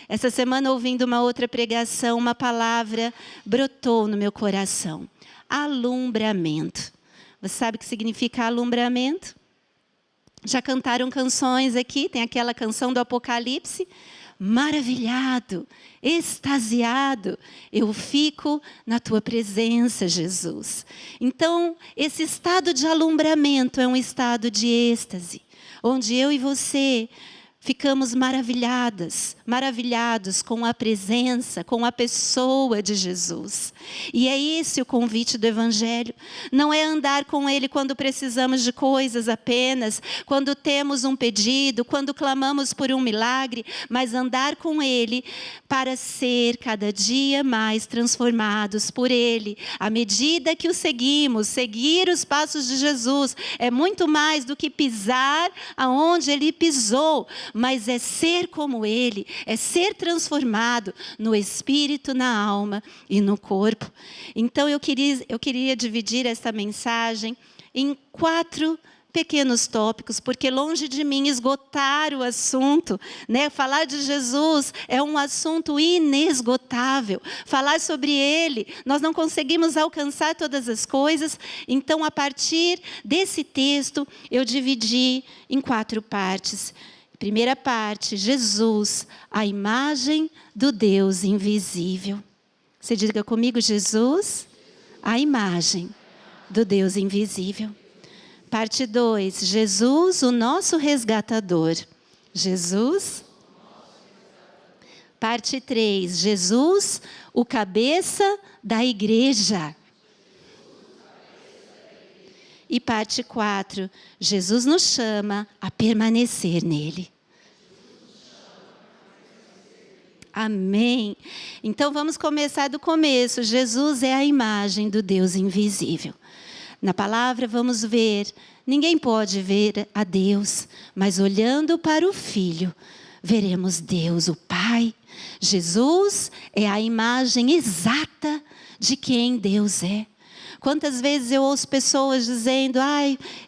Essa semana, ouvindo uma outra pregação, uma palavra brotou no meu coração. Alumbramento. Você sabe o que significa alumbramento? Já cantaram canções aqui, tem aquela canção do Apocalipse. Maravilhado, extasiado, eu fico na tua presença, Jesus. Então, esse estado de alumbramento é um estado de êxtase, onde eu e você ficamos maravilhados com a presença, com a pessoa de Jesus. E é esse o convite do Evangelho. Não é andar com Ele quando precisamos de coisas apenas, quando temos um pedido, quando clamamos por um milagre, mas andar com Ele para ser cada dia mais transformados por Ele. À medida que o seguimos, seguir os passos de Jesus é muito mais do que pisar aonde Ele pisou, mas é ser como Ele, é ser transformado no espírito, na alma e no corpo. Então eu queria dividir essa mensagem em 4 pequenos tópicos, porque longe de mim esgotar o assunto, né? Falar de Jesus é um assunto inesgotável. Falar sobre Ele, nós não conseguimos alcançar todas as coisas. Então, a partir desse texto, eu dividi em 4 partes. Primeira parte, Jesus, a imagem do Deus invisível. Você diga comigo, Jesus, a imagem do Deus invisível. Parte 2, Jesus, o nosso resgatador. Jesus. Parte 3, Jesus, o cabeça da igreja. E parte 4, Jesus nos chama a permanecer nele. Amém. Então vamos começar do começo. Jesus é a imagem do Deus invisível. Na palavra vamos ver, ninguém pode ver a Deus, mas olhando para o Filho, veremos Deus, o Pai. Jesus é a imagem exata de quem Deus é. Quantas vezes eu ouço pessoas dizendo,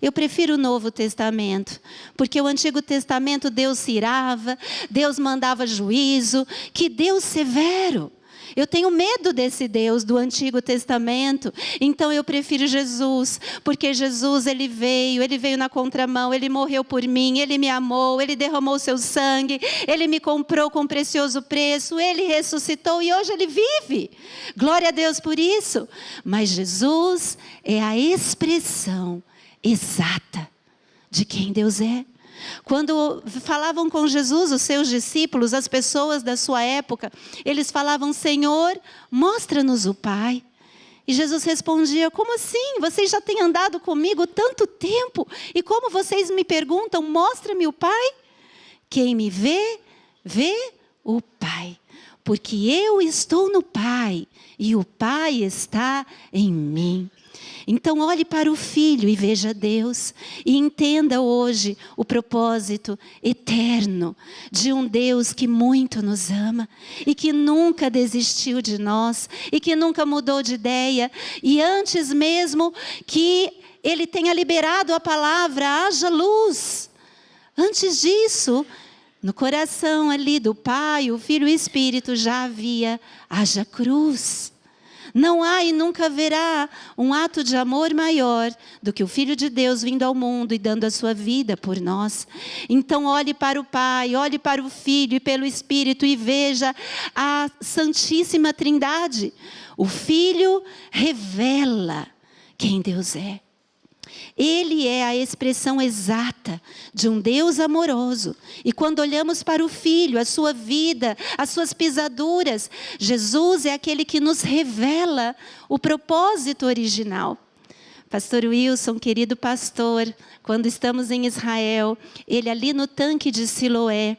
eu prefiro o Novo Testamento, porque o Antigo Testamento Deus se irava, Deus mandava juízo, que Deus severo. Eu tenho medo desse Deus do Antigo Testamento, então eu prefiro Jesus, porque Jesus ele veio na contramão, Ele morreu por mim, Ele me amou, Ele derramou seu sangue, Ele me comprou com precioso preço, Ele ressuscitou e hoje Ele vive. Glória a Deus por isso. Mas Jesus é a expressão exata de quem Deus é. Quando falavam com Jesus, os seus discípulos, as pessoas da sua época, eles falavam, Senhor, mostra-nos o Pai. E Jesus respondia, como assim? Vocês já têm andado comigo tanto tempo, e como vocês me perguntam, mostra-me o Pai? Quem me vê, vê o Pai. Porque eu estou no Pai, e o Pai está em mim. Então olhe para o Filho e veja Deus. E entenda hoje o propósito eterno de um Deus que muito nos ama. E que nunca desistiu de nós. E que nunca mudou de ideia. E antes mesmo que Ele tenha liberado a palavra, haja luz. Antes disso, no coração ali do Pai, o Filho e o Espírito já havia, haja cruz. Não há e nunca haverá um ato de amor maior do que o Filho de Deus vindo ao mundo e dando a sua vida por nós. Então olhe para o Pai, olhe para o Filho e pelo Espírito e veja a Santíssima Trindade. O Filho revela quem Deus é. Ele é a expressão exata de um Deus amoroso. E quando olhamos para o Filho, a sua vida, as suas pisaduras, Jesus é aquele que nos revela o propósito original. Pastor Wilson, querido pastor, quando estamos em Israel, ele ali no tanque de Siloé,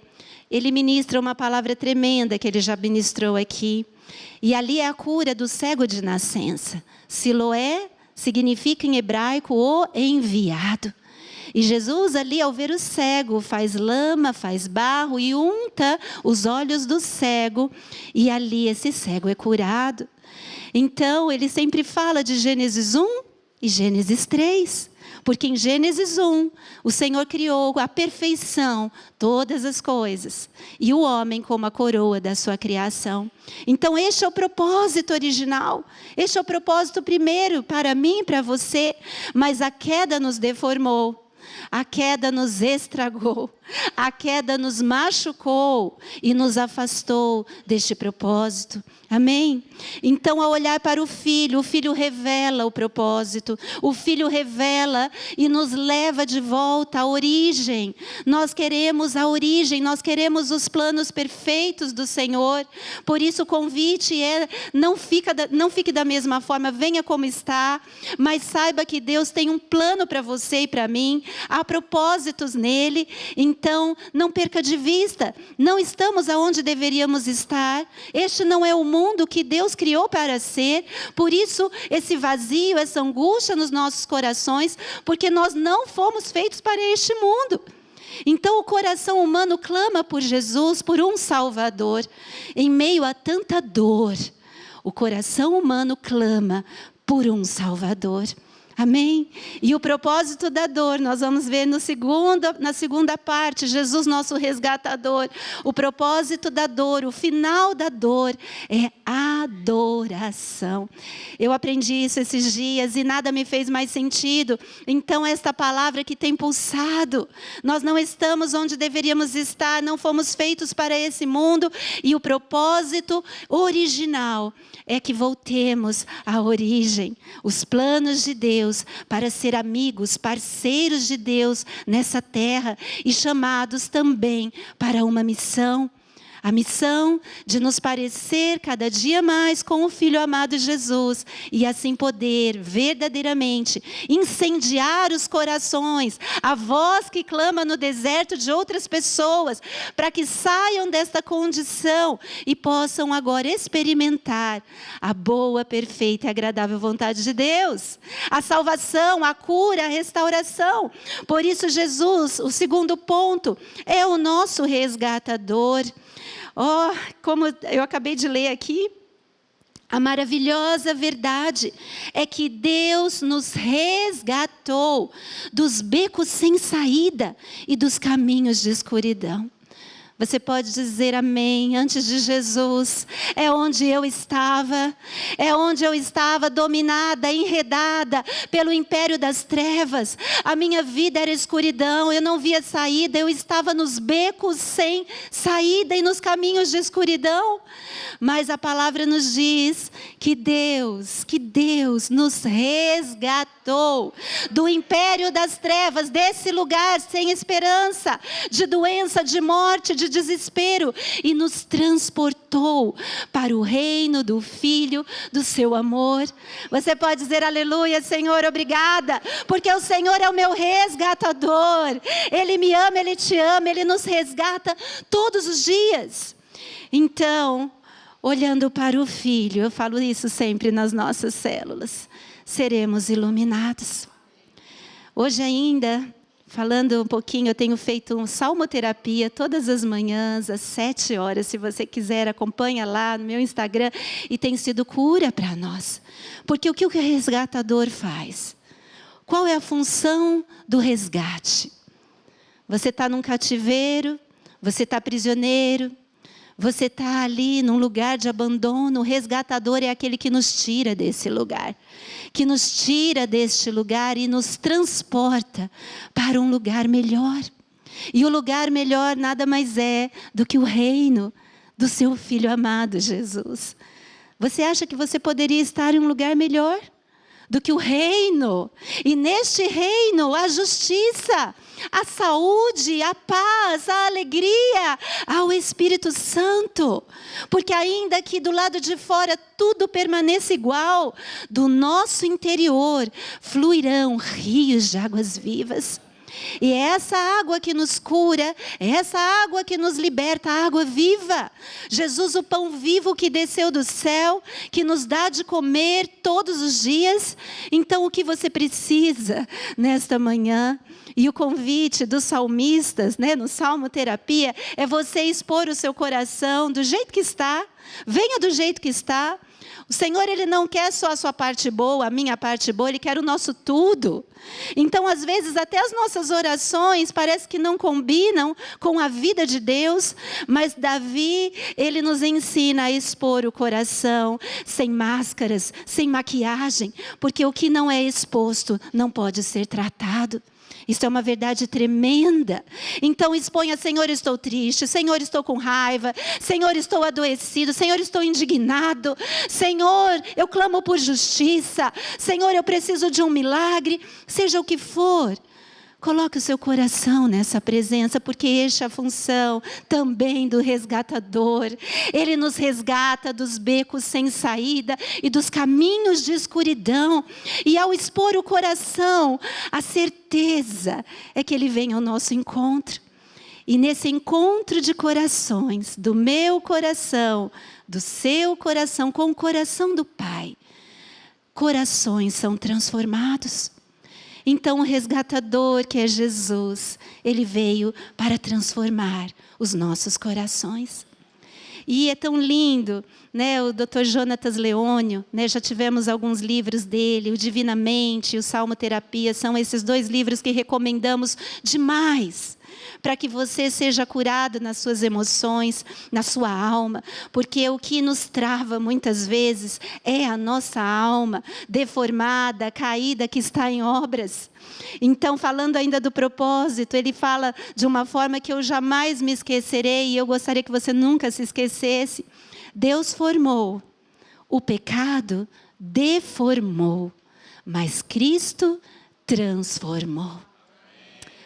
ele ministra uma palavra tremenda que ele já ministrou aqui. E ali é a cura do cego de nascença. Siloé significa em hebraico o enviado. E Jesus ali ao ver o cego faz lama, faz barro e unta os olhos do cego. E ali esse cego é curado. Então ele sempre fala de Gênesis 1 e Gênesis 3. Porque em Gênesis 1, o Senhor criou a perfeição, todas as coisas. E o homem como a coroa da sua criação. Então este é o propósito original. Este é o propósito primeiro para mim e para você. Mas a queda nos deformou. A queda nos estragou, a queda nos machucou e nos afastou deste propósito. Amém? Então, ao olhar para o Filho revela o propósito. O Filho revela e nos leva de volta à origem. Nós queremos a origem, nós queremos os planos perfeitos do Senhor. Por isso o convite é, não fique da mesma forma, venha como está, mas saiba que Deus tem um plano para você e para mim. Há propósitos nele, então não perca de vista. Não estamos aonde deveríamos estar. Este não é o mundo que Deus criou para ser. Por isso, esse vazio, essa angústia nos nossos corações, porque nós não fomos feitos para este mundo. Então, o coração humano clama por Jesus, por um Salvador. Em meio a tanta dor, o coração humano clama por um Salvador. Amém? E o propósito da dor, nós vamos ver na segunda parte, Jesus nosso resgatador. O propósito da dor, o final da dor é adoração. Eu aprendi isso esses dias e nada me fez mais sentido. Então esta palavra que tem pulsado, nós não estamos onde deveríamos estar, não fomos feitos para esse mundo. E o propósito original é que voltemos à origem, os planos de Deus para ser amigos, parceiros de Deus nessa terra e chamados também para uma missão. A missão de nos parecer cada dia mais com o Filho amado Jesus e assim poder verdadeiramente incendiar os corações, a voz que clama no deserto de outras pessoas, para que saiam desta condição e possam agora experimentar a boa, perfeita e agradável vontade de Deus. A salvação, a cura, a restauração. Por isso Jesus, o segundo ponto, é o nosso resgatador. Oh, como eu acabei de ler aqui, a maravilhosa verdade é que Deus nos resgatou dos becos sem saída e dos caminhos de escuridão. Você pode dizer amém, antes de Jesus, é onde eu estava dominada, enredada pelo império das trevas. A minha vida era escuridão, eu não via saída, eu estava nos becos sem saída e nos caminhos de escuridão. Mas a palavra nos diz que Deus nos resgatou do império das trevas, desse lugar sem esperança, de doença, de morte, de desespero, e nos transportou para o reino do Filho do seu amor. Você pode dizer aleluia, Senhor, obrigada, porque o Senhor é o meu resgatador. Ele me ama, Ele te ama, Ele nos resgata todos os dias. Então, olhando para o Filho, eu falo isso sempre nas nossas células, seremos iluminados. Hoje ainda, falando um pouquinho, eu tenho feito um salmoterapia todas as manhãs, às 7 horas. Se você quiser, acompanha lá no meu Instagram. E tem sido cura para nós. Porque o que o resgatador faz? Qual é a função do resgate? Você está num cativeiro, você está prisioneiro, você está ali num lugar de abandono. O resgatador é aquele que nos tira desse lugar. Que nos tira deste lugar e nos transporta para um lugar melhor. E o lugar melhor nada mais é do que o reino do seu Filho amado, Jesus. Você acha que você poderia estar em um lugar melhor do que o reino? E neste reino, a justiça, a saúde, a paz, a alegria, ao Espírito Santo. Porque ainda que do lado de fora tudo permaneça igual, do nosso interior fluirão rios de águas vivas. E é essa água que nos cura, é essa água que nos liberta, a água viva. Jesus, o pão vivo que desceu do céu, que nos dá de comer todos os dias. Então, o que você precisa nesta manhã? E o convite dos salmistas, no Salmoterapia, é você expor o seu coração do jeito que está. Venha do jeito que está. O Senhor, Ele não quer só a sua parte boa, a minha parte boa, Ele quer o nosso tudo. Então, às vezes, até as nossas orações parece que não combinam com a vida de Deus, mas Davi, ele nos ensina a expor o coração, sem máscaras, sem maquiagem, porque o que não é exposto não pode ser tratado. Isso é uma verdade tremenda. Então exponha: Senhor, estou triste, Senhor, estou com raiva, Senhor, estou adoecido, Senhor, estou indignado, Senhor, eu clamo por justiça, Senhor, eu preciso de um milagre, seja o que for. Coloque o seu coração nessa presença, porque esta é a função também do resgatador. Ele nos resgata dos becos sem saída e dos caminhos de escuridão. E ao expor o coração, a certeza é que Ele vem ao nosso encontro. E nesse encontro de corações, do meu coração, do seu coração, com o coração do Pai, corações são transformados. Então o resgatador, que é Jesus, Ele veio para transformar os nossos corações. E é tão lindo, né? O Dr. Jonatas Leônio, né? Já tivemos alguns livros dele, o Divinamente e o Salmoterapia, são esses 2 livros que recomendamos demais, para que você seja curado nas suas emoções, na sua alma, porque o que nos trava muitas vezes é a nossa alma deformada, caída, que está em obras. Então, falando ainda do propósito, ele fala de uma forma que eu jamais me esquecerei, e eu gostaria que você nunca se esquecesse. Deus formou, o pecado deformou, mas Cristo transformou.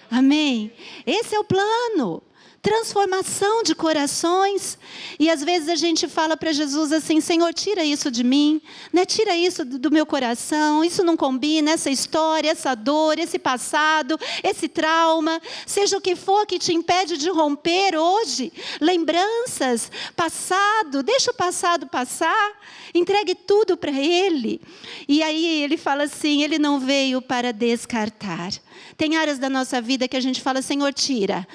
Amém? Esse é o plano. Transformação de corações. E às vezes a gente fala para Jesus assim: Senhor, tira isso de mim, né? Tira isso do meu coração, isso não combina, essa história, essa dor, esse passado, esse trauma, seja o que for que te impede de romper hoje, lembranças, passado, deixa o passado passar, entregue tudo para Ele. E aí ele fala assim: Ele não veio para descartar. Tem áreas da nossa vida que a gente fala: Senhor, tira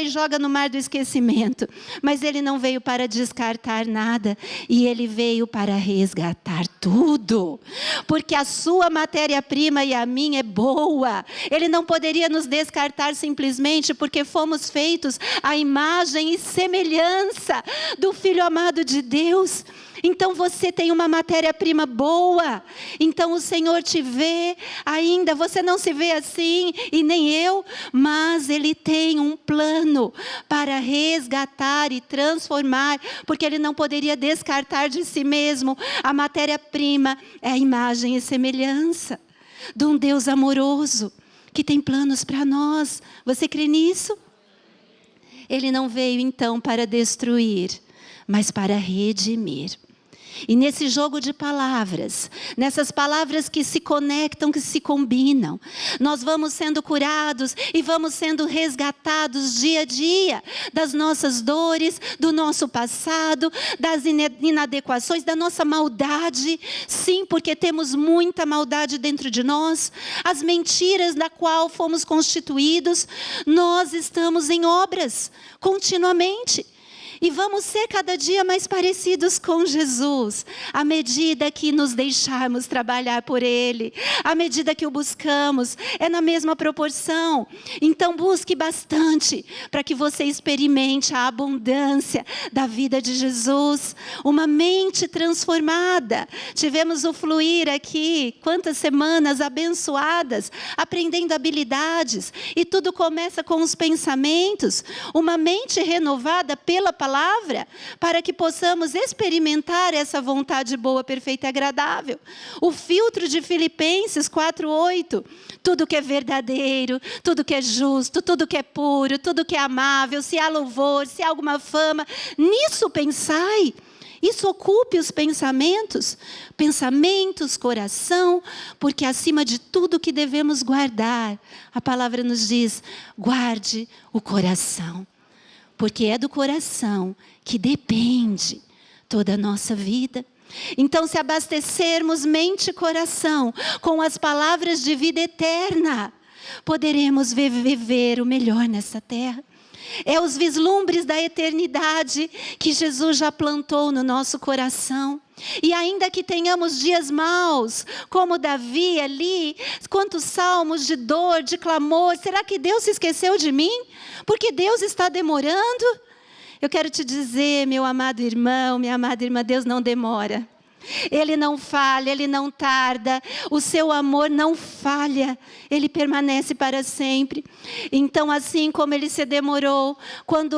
e joga no mar do esquecimento. Mas Ele não veio para descartar nada, e Ele veio para resgatar tudo. Porque a sua matéria-prima e a minha é boa. Ele não poderia nos descartar simplesmente porque fomos feitos à imagem e semelhança do Filho amado de Deus. Então você tem uma matéria-prima boa. Então o Senhor te vê ainda. Você não se vê assim, e nem eu. Mas Ele tem um plano para resgatar e transformar. Porque Ele não poderia descartar de si mesmo. A matéria-prima é a imagem e semelhança de um Deus amoroso, que tem planos para nós. Você crê nisso? Ele não veio então para destruir, mas para redimir. E nesse jogo de palavras, nessas palavras que se conectam, que se combinam, nós vamos sendo curados e vamos sendo resgatados dia a dia das nossas dores, do nosso passado, das inadequações, da nossa maldade. Sim, porque temos muita maldade dentro de nós, as mentiras da qual fomos constituídos. Nós estamos em obras continuamente. E vamos ser cada dia mais parecidos com Jesus, à medida que nos deixarmos trabalhar por Ele, à medida que o buscamos, é na mesma proporção. Então busque bastante, para que você experimente a abundância da vida de Jesus, uma mente transformada. Tivemos o Fluir aqui, quantas semanas abençoadas, aprendendo habilidades, e tudo começa com os pensamentos, uma mente renovada pela palavra, para que possamos experimentar essa vontade boa, perfeita e agradável. O filtro de Filipenses 4:8, tudo que é verdadeiro, tudo que é justo, tudo que é puro, tudo que é amável, se há louvor, se há alguma fama, nisso pensai. Isso ocupe os pensamentos, coração, porque acima de tudo que devemos guardar, a palavra nos diz: guarde o coração. Porque é do coração que depende toda a nossa vida. Então, se abastecermos mente e coração com as palavras de vida eterna, poderemos viver o melhor nessa terra. É os vislumbres da eternidade que Jesus já plantou no nosso coração. E ainda que tenhamos dias maus, como Davi ali, quantos salmos de dor, de clamor, será que Deus se esqueceu de mim? Porque Deus está demorando? Eu quero te dizer, meu amado irmão, minha amada irmã, Deus não demora. Ele não falha, Ele não tarda, o seu amor não falha, Ele permanece para sempre. Então, assim como Ele se demorou, quando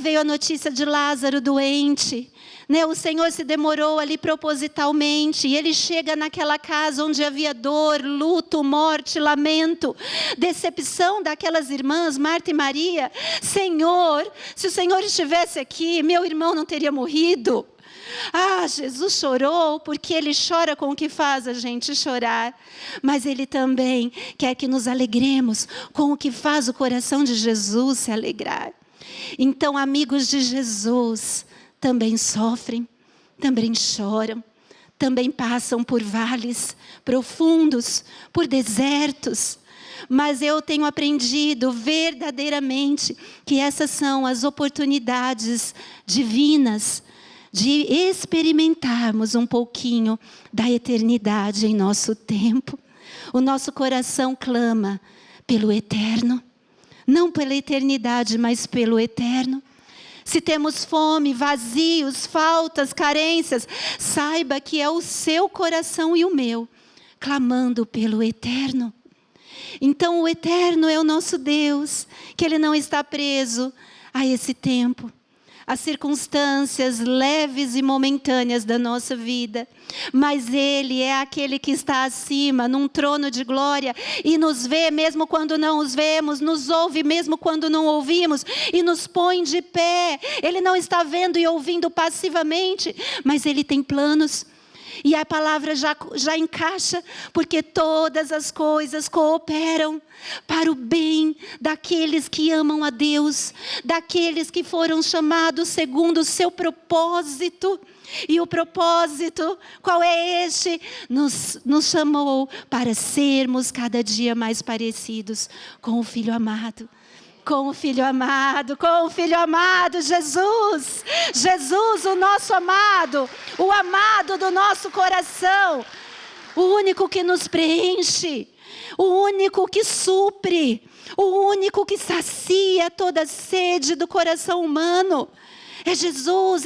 veio a notícia de Lázaro doente, né? O Senhor se demorou ali propositalmente, e Ele chega naquela casa onde havia dor, luto, morte, lamento, decepção daquelas irmãs, Marta e Maria. Senhor, se o Senhor estivesse aqui, meu irmão não teria morrido. Jesus chorou, porque Ele chora com o que faz a gente chorar. Mas Ele também quer que nos alegremos com o que faz o coração de Jesus se alegrar. Então, amigos de Jesus também sofrem, também choram, também passam por vales profundos, por desertos. Mas eu tenho aprendido verdadeiramente que essas são as oportunidades divinas de experimentarmos um pouquinho da eternidade em nosso tempo. O nosso coração clama pelo eterno, não pela eternidade, mas pelo eterno. Se temos fome, vazios, faltas, carências, saiba que é o seu coração e o meu, clamando pelo eterno. Então o eterno é o nosso Deus, que Ele não está preso a esse tempo, as circunstâncias leves e momentâneas da nossa vida, mas Ele é aquele que está acima, num trono de glória, e nos vê mesmo quando não os vemos, nos ouve mesmo quando não ouvimos, e nos põe de pé. Ele não está vendo e ouvindo passivamente, mas Ele tem planos. E a palavra já encaixa, porque todas as coisas cooperam para o bem daqueles que amam a Deus, daqueles que foram chamados segundo o seu propósito. E o propósito, qual é este? Nos chamou para sermos cada dia mais parecidos com o Filho amado. Com o Filho amado, com o Filho amado, Jesus. Jesus, o nosso amado, o amado do nosso coração. O único que nos preenche, o único que supre, o único que sacia toda a sede do coração humano. É Jesus,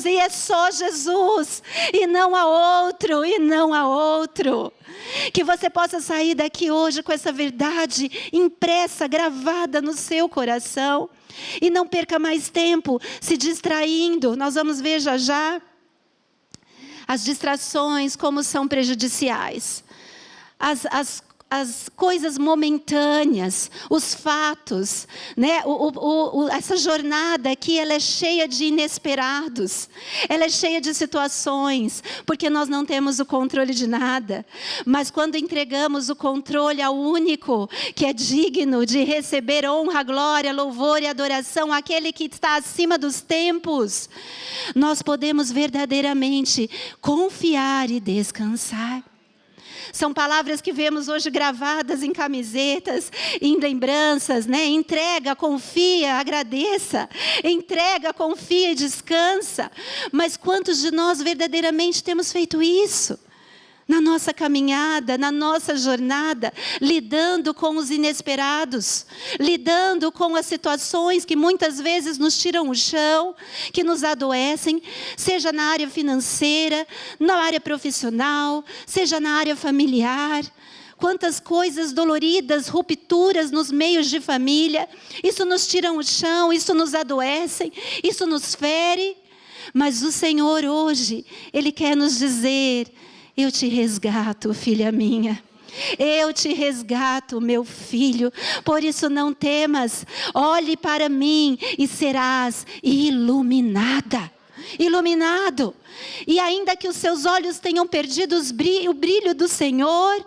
e é só Jesus, e não há outro, e não há outro. Que você possa sair daqui hoje com essa verdade impressa, gravada no seu coração, e não perca mais tempo se distraindo. Nós vamos ver já as distrações como são prejudiciais. As coisas momentâneas, os fatos, né? Essa jornada aqui, ela é cheia de inesperados, ela é cheia de situações, porque nós não temos o controle de nada. Mas quando entregamos o controle ao único que é digno de receber honra, glória, louvor e adoração, aquele que está acima dos tempos, nós podemos verdadeiramente confiar e descansar. São palavras que vemos hoje gravadas em camisetas, em lembranças, né? Entrega, confia, agradeça. Entrega, confia e descansa. Mas quantos de nós verdadeiramente temos feito isso? Na nossa caminhada, na nossa jornada, lidando com os inesperados, lidando com as situações que muitas vezes nos tiram o chão, que nos adoecem, seja na área financeira, na área profissional, seja na área familiar. Quantas coisas doloridas, rupturas nos meios de família, isso nos tira o chão, isso nos adoece, isso nos fere. Mas o Senhor hoje, Ele quer nos dizer: eu te resgato, filha minha. Eu te resgato, meu filho. Por isso não temas. Olhe para mim e serás iluminada. Iluminado. E ainda que os seus olhos tenham perdido o brilho do Senhor,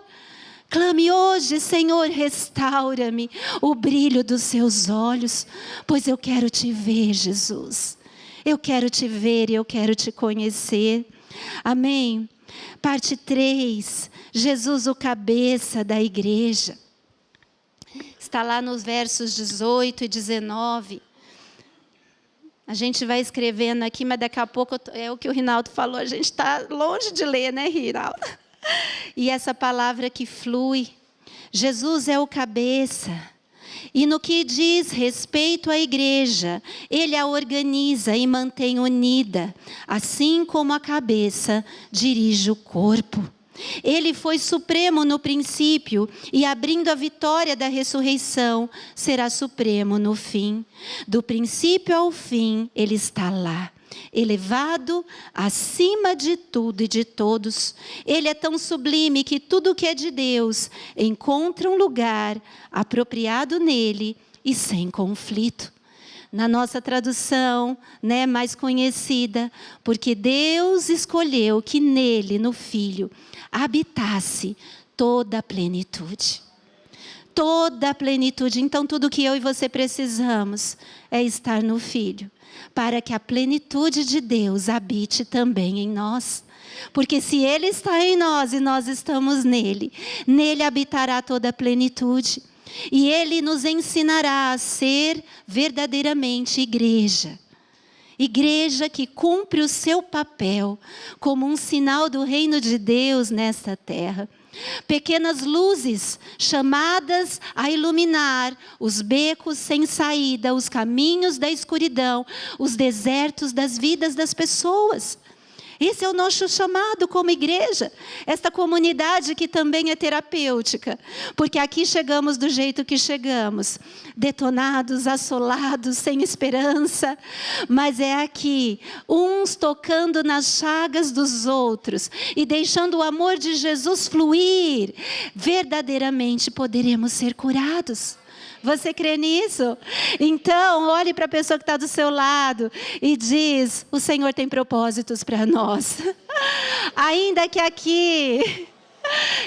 clame hoje: Senhor, restaura-me o brilho dos seus olhos, pois eu quero te ver, Jesus. Eu quero te ver e eu quero te conhecer. Amém? Parte 3, Jesus, o cabeça da igreja. está lá nos versos 18 e 19. A gente vai escrevendo aqui, mas daqui a pouco, é o que o Rinaldo falou, a gente está longe de ler, né, Rinaldo? E essa palavra que flui, Jesus é o cabeça. E no que diz respeito à igreja, Ele a organiza e mantém unida, assim como a cabeça dirige o corpo. Ele foi supremo no princípio e, abrindo a vitória da ressurreição, será supremo no fim. Do princípio ao fim, Ele está lá, elevado acima de tudo e de todos. Ele é tão sublime que tudo que é de Deus encontra um lugar apropriado nele e sem conflito. Na nossa tradução, né, mais conhecida, porque Deus escolheu que nele, no Filho, habitasse toda a plenitude. Toda a plenitude. Então, tudo que eu e você precisamos é estar no Filho, para que a plenitude de Deus habite também em nós. Porque se Ele está em nós e nós estamos nele, nele habitará toda a plenitude. E Ele nos ensinará a ser verdadeiramente igreja. Igreja que cumpre o seu papel como um sinal do reino de Deus nesta terra. Pequenas luzes chamadas a iluminar os becos sem saída, os caminhos da escuridão, os desertos das vidas das pessoas. Esse é o nosso chamado como igreja, esta comunidade que também é terapêutica, porque aqui chegamos do jeito que chegamos, detonados, assolados, sem esperança, mas é aqui, uns tocando nas chagas dos outros e deixando o amor de Jesus fluir, verdadeiramente poderemos ser curados. Você crê nisso? Então, olhe para a pessoa que está do seu lado e diz: o Senhor tem propósitos para nós. Ainda que aqui,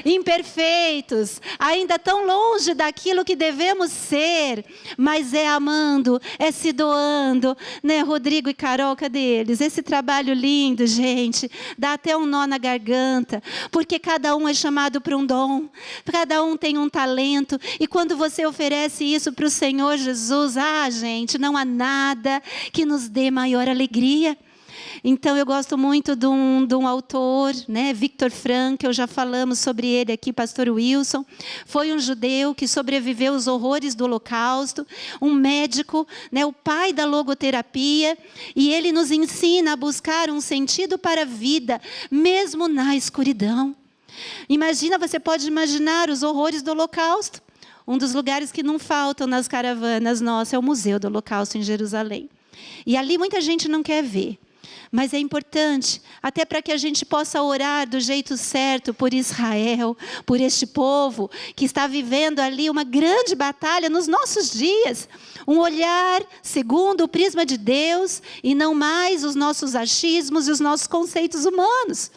imperfeitos, ainda tão longe daquilo que devemos ser, mas é amando, é se doando, né? Rodrigo e Carol, cadê eles? Esse trabalho lindo, gente, dá até um nó na garganta, porque cada um é chamado para um dom, cada um tem um talento, e quando você oferece isso para o Senhor Jesus, gente, não há nada que nos dê maior alegria. Então, eu gosto muito de um autor, né, Viktor Frankl, já falamos sobre ele aqui, pastor Wilson. Foi um judeu que sobreviveu aos horrores do Holocausto, um médico, né, o pai da logoterapia, e ele nos ensina a buscar um sentido para a vida, mesmo na escuridão. Imagina, você pode imaginar os horrores do Holocausto. Um dos lugares que não faltam nas caravanas nossas é o Museu do Holocausto em Jerusalém. E ali muita gente não quer ver. Mas é importante, até para que a gente possa orar do jeito certo por Israel, por este povo que está vivendo ali uma grande batalha nos nossos dias. Um olhar segundo o prisma de Deus e não mais os nossos achismos e os nossos conceitos humanos.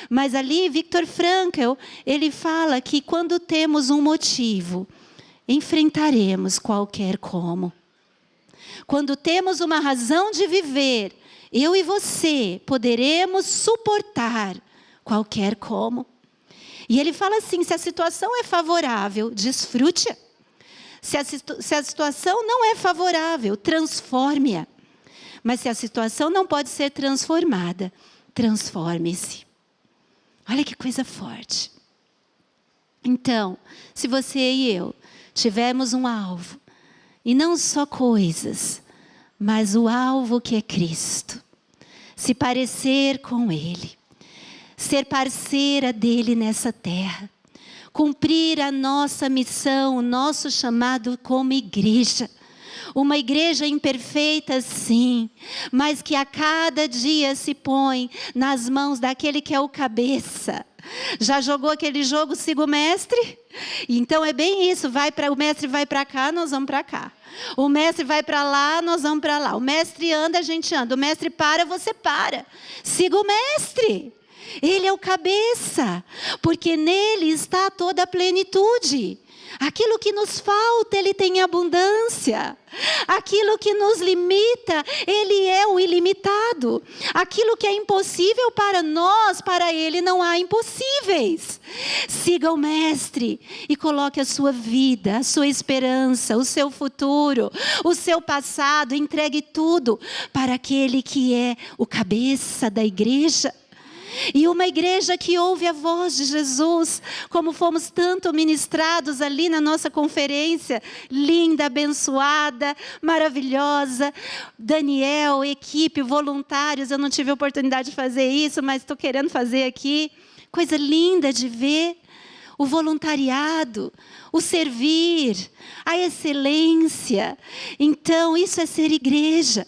Mas ali, Viktor Frankl, ele fala que quando temos um motivo, enfrentaremos qualquer como. Quando temos uma razão de viver, eu e você poderemos suportar qualquer como. E ele fala assim: se a situação é favorável, desfrute-a. Se a situação não é favorável, transforme-a. Mas se a situação não pode ser transformada, transforme-se. Olha que coisa forte. Então, se você e eu tivermos um alvo, e não só coisas, mas o alvo que é Cristo, se parecer com Ele, ser parceira dEle nessa terra, cumprir a nossa missão, o nosso chamado como igreja. Uma igreja imperfeita, sim, mas que a cada dia se põe nas mãos daquele que é o cabeça. Já jogou aquele jogo Siga o Mestre? Então é bem isso, o mestre vai para cá, nós vamos para cá. O mestre vai para lá, nós vamos para lá. O mestre anda, a gente anda. O mestre para, você para. Siga o mestre. Ele é o cabeça, porque nele está toda a plenitude. Aquilo que nos falta, Ele tem em abundância. Aquilo que nos limita, Ele é o ilimitado. Aquilo que é impossível para nós, para Ele não há impossíveis. Siga o Mestre e coloque a sua vida, a sua esperança, o seu futuro, o seu passado, entregue tudo para aquele que é o cabeça da igreja. E uma igreja que ouve a voz de Jesus, como fomos tanto ministrados ali na nossa conferência, linda, abençoada, maravilhosa. Daniel, equipe, voluntários, eu não tive a oportunidade de fazer isso, mas estou querendo fazer aqui. Coisa linda de ver. O voluntariado, o servir, a excelência. Então, isso é ser igreja.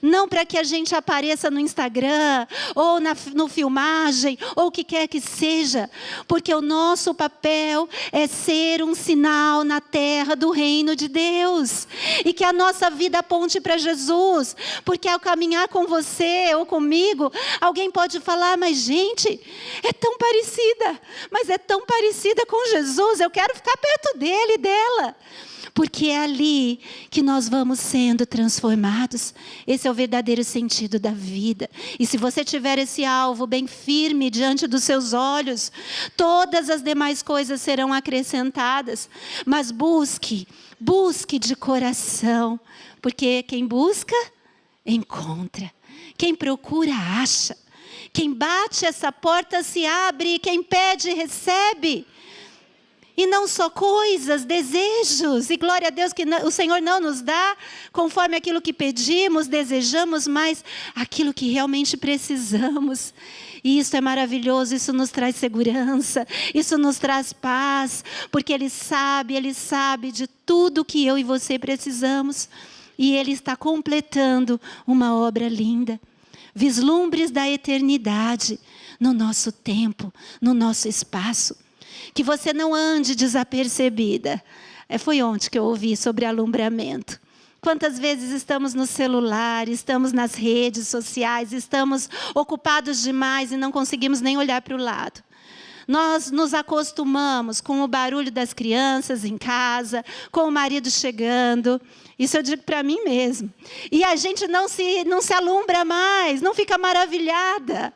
Não para que a gente apareça no Instagram, ou no filmagem, ou o que quer que seja. Porque o nosso papel é ser um sinal na terra do reino de Deus. E que a nossa vida aponte para Jesus. Porque ao caminhar com você ou comigo, alguém pode falar, mas gente, é tão parecida. Mas é tão parecida com Jesus, eu quero ficar perto dele e dela. Porque é ali que nós vamos sendo transformados. Esse é o verdadeiro sentido da vida. E se você tiver esse alvo bem firme diante dos seus olhos, todas as demais coisas serão acrescentadas. Mas busque de coração. Porque quem busca, encontra. Quem procura, acha. Quem bate, essa porta se abre. Quem pede, recebe. E não só coisas, desejos. E glória a Deus que o Senhor não nos dá conforme aquilo que pedimos, desejamos, mas aquilo que realmente precisamos. E isso é maravilhoso, isso nos traz segurança, isso nos traz paz, porque Ele sabe de tudo que eu e você precisamos. E Ele está completando uma obra linda. Vislumbres da eternidade no nosso tempo, no nosso espaço. Que você não ande desapercebida. Foi ontem que eu ouvi sobre alumbramento. Quantas vezes estamos no celular, estamos nas redes sociais, estamos ocupados demais e não conseguimos nem olhar para o lado. Nós nos acostumamos com o barulho das crianças em casa, com o marido chegando. Isso eu digo para mim mesmo. E a gente não se alumbra mais, não fica maravilhada.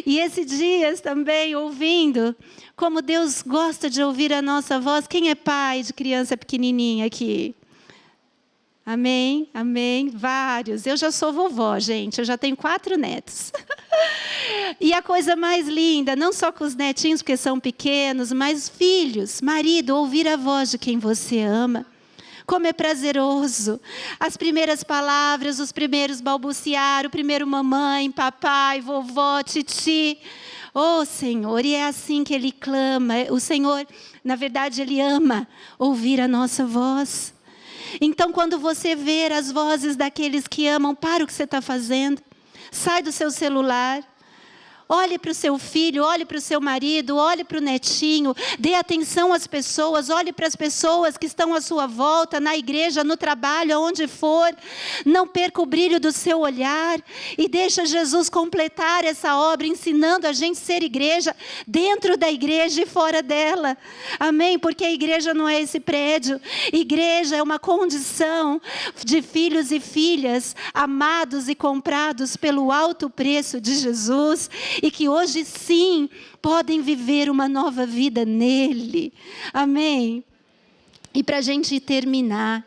E esses dias também, ouvindo, como Deus gosta de ouvir a nossa voz. Quem é pai de criança pequenininha aqui? Amém, amém, vários. Eu já sou vovó, gente, eu já tenho 4 netos. E a coisa mais linda, não só com os netinhos, porque são pequenos, mas filhos, marido, ouvir a voz de quem você ama. Como é prazeroso. As primeiras palavras, os primeiros balbuciar, o primeiro mamãe, papai, vovó, titi. Oh, Senhor, e é assim que Ele clama. O Senhor, na verdade, Ele ama ouvir a nossa voz. Então, quando você ver as vozes daqueles que amam, para o que você está fazendo. Sai do seu celular. Olhe para o seu filho, olhe para o seu marido, olhe para o netinho, dê atenção às pessoas, olhe para as pessoas que estão à sua volta, na igreja, no trabalho, aonde for. Não perca o brilho do seu olhar e deixa Jesus completar essa obra, ensinando a gente a ser igreja, dentro da igreja e fora dela. Amém? Porque a igreja não é esse prédio. Igreja é uma condição de filhos e filhas, amados e comprados pelo alto preço de Jesus. E que hoje sim podem viver uma nova vida nele. Amém? E para a gente terminar,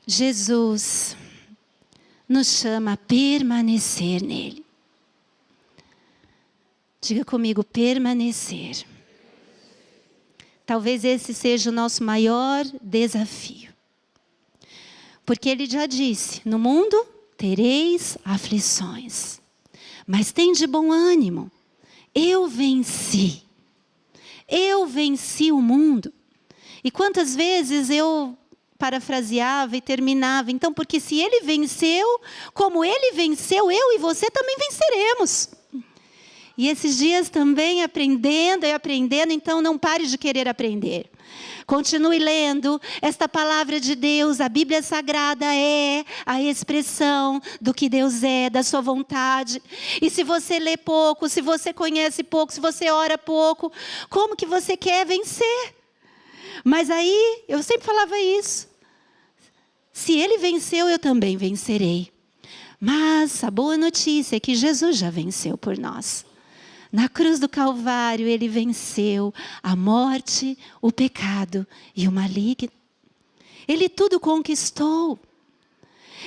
Jesus nos chama a permanecer nele. Diga comigo, permanecer. Talvez esse seja o nosso maior desafio. Porque ele já disse, no mundo tereis aflições. Mas tem de bom ânimo. Eu venci. Eu venci o mundo. E quantas vezes eu parafraseava e terminava. Então, porque se Ele venceu, como Ele venceu, eu e você também venceremos. E esses dias também aprendendo e aprendendo, então não pare de querer aprender. Continue lendo esta palavra de Deus. A Bíblia Sagrada é a expressão do que Deus é, da sua vontade. E se você lê pouco, se você conhece pouco, se você ora pouco, como que você quer vencer? Mas aí, eu sempre falava isso. Se ele venceu, eu também vencerei. Mas a boa notícia é que Jesus já venceu por nós. Na cruz do Calvário, ele venceu a morte, o pecado e o maligno. Ele tudo conquistou.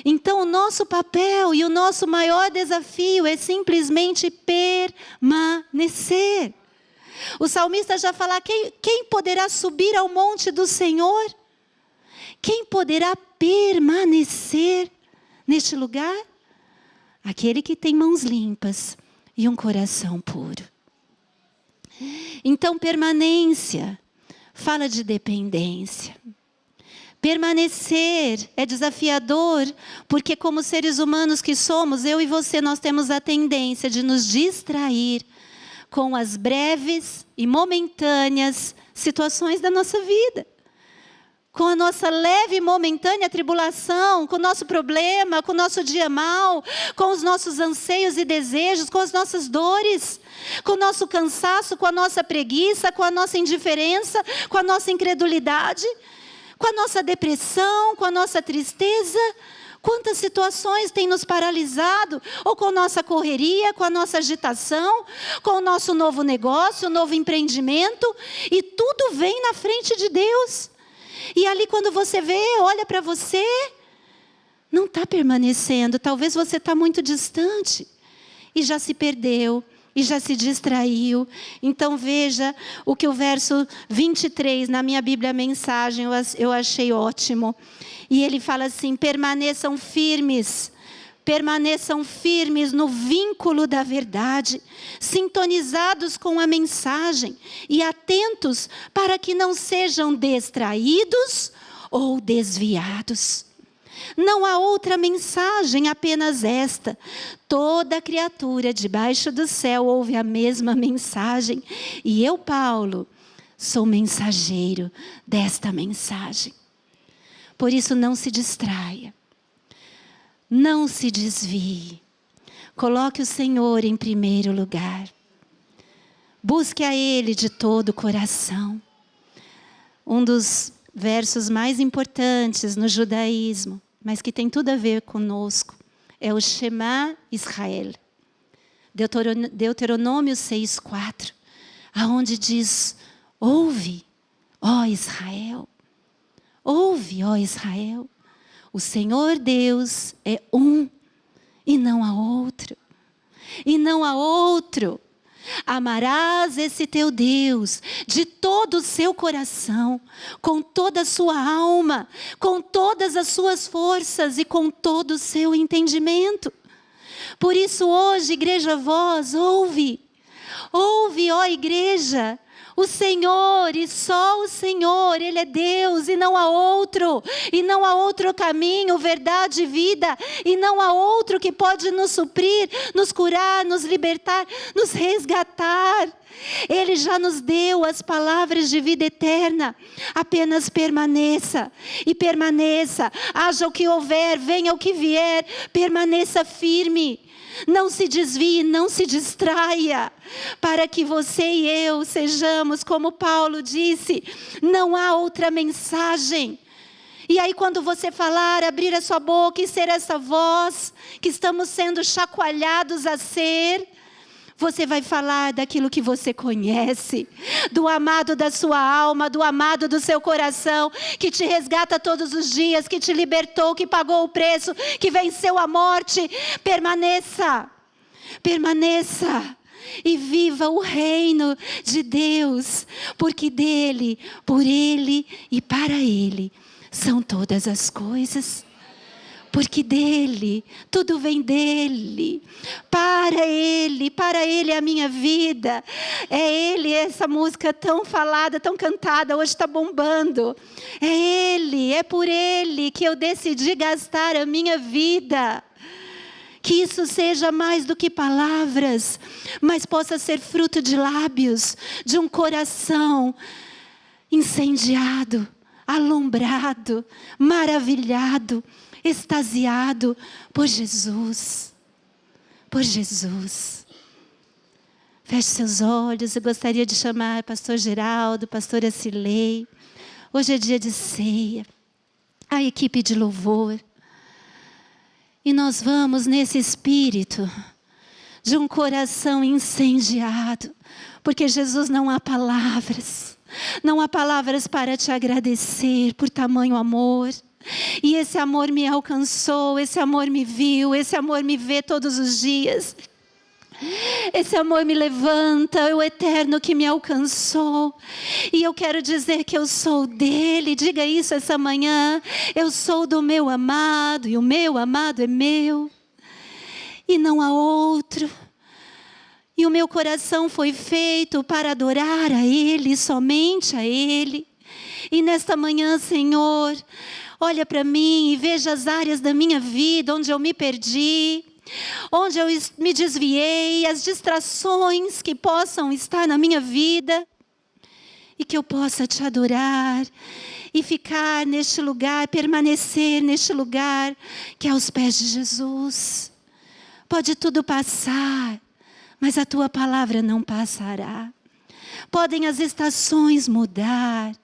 Então, o nosso papel e o nosso maior desafio é simplesmente permanecer. O salmista já fala, quem poderá subir ao monte do Senhor? Quem poderá permanecer neste lugar? Aquele que tem mãos limpas e um coração puro. Então, permanência fala de dependência. Permanecer é desafiador, porque como seres humanos que somos, eu e você, nós temos a tendência de nos distrair com as breves e momentâneas situações da nossa vida. Com a nossa leve e momentânea tribulação, com o nosso problema, com o nosso dia mau, com os nossos anseios e desejos, com as nossas dores, com o nosso cansaço, com a nossa preguiça, com a nossa indiferença, com a nossa incredulidade, com a nossa depressão, com a nossa tristeza. Quantas situações têm nos paralisado, ou com a nossa correria, com a nossa agitação, com o nosso novo negócio, o novo empreendimento, e tudo vem na frente de Deus. E ali quando você vê, olha para você, não está permanecendo. Talvez você está muito distante e já se perdeu e já se distraiu. Então veja o que o verso 23 na minha Bíblia Mensagem eu achei ótimo. E ele fala assim, permaneçam firmes no vínculo da verdade, sintonizados com a mensagem e atentos para que não sejam distraídos ou desviados. Não há outra mensagem, apenas esta. Toda criatura debaixo do céu ouve a mesma mensagem. E eu, Paulo, sou mensageiro desta mensagem. Por isso não se distraia. Não se desvie. Coloque o Senhor em primeiro lugar. Busque a Ele de todo o coração. Um dos versos mais importantes no judaísmo, mas que tem tudo a ver conosco, é o Shema Israel. Deuteronômio 6:4, aonde diz, ouve, ó Israel. Ouve, ó Israel. O Senhor Deus é um e não há outro. E não há outro. Amarás esse teu Deus de todo o seu coração, com toda a sua alma, com todas as suas forças e com todo o seu entendimento. Por isso hoje, Igreja Voz, ouve. Ouve, ó igreja. O Senhor e só o Senhor, Ele é Deus e não há outro. E não há outro caminho, verdade e vida. E não há outro que pode nos suprir, nos curar, nos libertar, nos resgatar. Ele já nos deu as palavras de vida eterna. Apenas permaneça. E permaneça. Haja o que houver, venha o que vier. Permaneça firme. Não se desvie, não se distraia, para que você e eu sejamos, como Paulo disse, não há outra mensagem. E aí quando você falar, abrir a sua boca e ser essa voz que estamos sendo chacoalhados a ser, você vai falar daquilo que você conhece, do amado da sua alma, do amado do seu coração, que te resgata todos os dias, que te libertou, que pagou o preço, que venceu a morte. Permaneça, permaneça e viva o reino de Deus, porque dele, por ele e para ele são todas as coisas. Porque dele, tudo vem dele, para ele é a minha vida. É ele, essa música tão falada, tão cantada, hoje está bombando. É ele, é por ele que eu decidi gastar a minha vida. Que isso seja mais do que palavras, mas possa ser fruto de lábios, de um coração incendiado, alombrado, maravilhado, extasiado por Jesus. Por Jesus. Feche seus olhos. Eu gostaria de chamar pastor Geraldo, pastora Cilei. Hoje é dia de ceia. A equipe de louvor. E nós vamos nesse espírito de um coração incendiado. Porque Jesus, não há palavras. Não há palavras para te agradecer por tamanho amor. E esse amor me alcançou, esse amor me viu, esse amor me vê todos os dias. Esse amor me levanta, é o eterno que me alcançou. E eu quero dizer que eu sou dele. Diga isso essa manhã. Eu sou do meu amado e o meu amado é meu. E não há outro. E o meu coração foi feito para adorar a ele, somente a ele. E nesta manhã, Senhor, olha para mim e veja as áreas da minha vida onde eu me perdi. Onde eu me desviei, as distrações que possam estar na minha vida. E que eu possa te adorar e ficar neste lugar, permanecer neste lugar que é aos pés de Jesus. Pode tudo passar, mas a tua palavra não passará. Podem as estações mudar,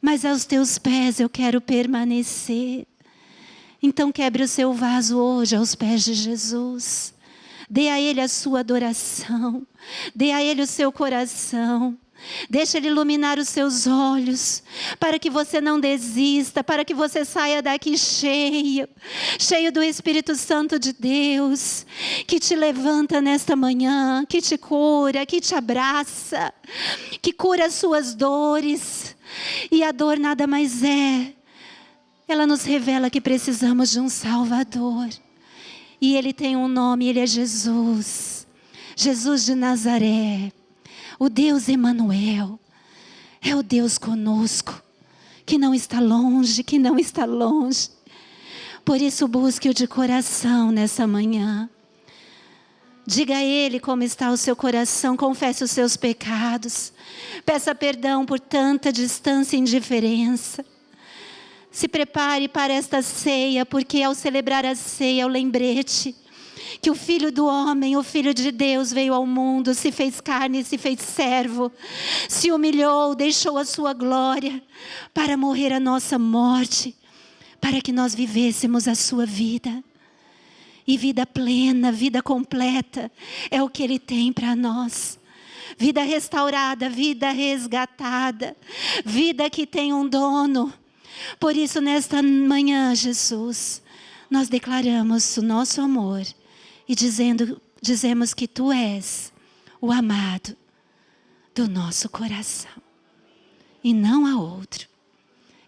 mas aos teus pés eu quero permanecer. Então quebre o seu vaso hoje aos pés de Jesus. Dê a Ele a sua adoração. Dê a Ele o seu coração. Deixa Ele iluminar os seus olhos. Para que você não desista. Para que você saia daqui cheio. Cheio do Espírito Santo de Deus. Que te levanta nesta manhã. Que te cura. Que te abraça. Que cura as suas dores. E a dor nada mais é. Ela nos revela que precisamos de um Salvador. E Ele tem um nome, Ele é Jesus. Jesus de Nazaré. O Deus Emanuel. É o Deus conosco. Que não está longe, que não está longe. Por isso busque-o de coração nessa manhã. Diga a Ele como está o seu coração. Confesse os seus pecados. Peça perdão por tanta distância e indiferença. Se prepare para esta ceia, porque ao celebrar a ceia é o lembrete que o Filho do Homem, o Filho de Deus veio ao mundo, se fez carne, se fez servo, se humilhou, deixou a sua glória para morrer a nossa morte, para que nós vivêssemos a sua vida. E vida plena, vida completa é o que Ele tem para nós. Vida restaurada, vida resgatada, vida que tem um dono. Por isso, nesta manhã, Jesus, nós declaramos o nosso amor e dizemos que Tu és o amado do nosso coração. E não há outro.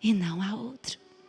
E não há outro.